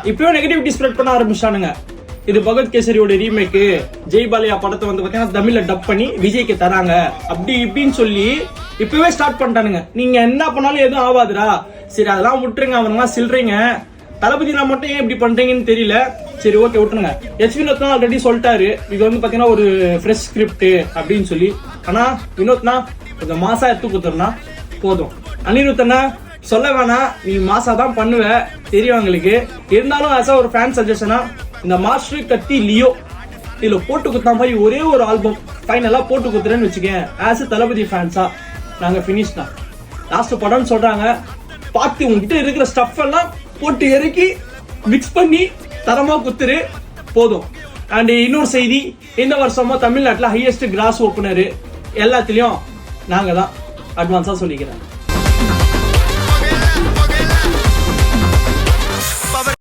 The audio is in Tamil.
இப்பயும் நெகட்டிவிட்டி ஸ்ப்ரெட் பண்ண ஆரம்பிச்சானுங்க. இது பகத் கேசரியோட ரீமேக்கு, ஜெய் பாலையா படத்தை வந்து பாத்தீங்கன்னா தமிழ்ல டப் பண்ணி விஜய்க்கு தராங்க அப்படி இப்படின்னு சொல்லி இப்பவே ஸ்டார்ட் பண்ணிட்டானுங்க. நீங்க என்ன பண்ணாலும் எதுவும் ஆகாதுடா, சரி அதெல்லாம் விட்டுருங்க, அவனுங்க சில்றீங்க, தளபதி நான் மட்டும் ஏன் இப்படி பண்றீங்கன்னு தெரியல, சரி ஓகே விட்டுருங்க. எச் வினோத்னா ஆல்ரெடி சொல்லிட்டாரு இது வந்து பாத்தீங்கன்னா ஒரு ஃப்ரெஷ் ஸ்கிரிப்ட் அப்படின்னு சொல்லி. ஆனா வினோத்னா கொஞ்சம் மாசா எடுத்து கொடுத்துருனா போதும். அனிருத்தனா சொல்ல வேணாம், நீ மாசா தான் பண்ணுவ தெரியும் எங்களுக்கு. இருந்தாலும் ஆசா ஒரு ஃபேன் சஜஷனா இந்த மாஸ்டர் கத்தி லியோ இதுல போட்டு குத்த மாதிரி ஒரே ஒரு ஆல்பம் ஃபைனலா போட்டு குத்துறேன்னு வச்சுக்கேன். ஆஸ் தளபதி ஃபேன்ஸா நாங்க பினிஷ் தான். லாஸ்ட் படம்னு சொல்றாங்க, பார்த்து உங்ககிட்ட இருக்கிற ஸ்டஃப் எல்லாம் போட்டு இறக்கி மிக்ஸ் பண்ணி தரமா குத்துரு போதும். அண்ட் இன்னொரு செய்தி, இந்த வருஷமா தமிழ்நாட்டில் ஹையஸ்ட் கிராஸ் ஓப்பனர் எல்லாத்திலையும் நாங்க தான், அட்வான்ஸா சொல்லிக்கிறேன்.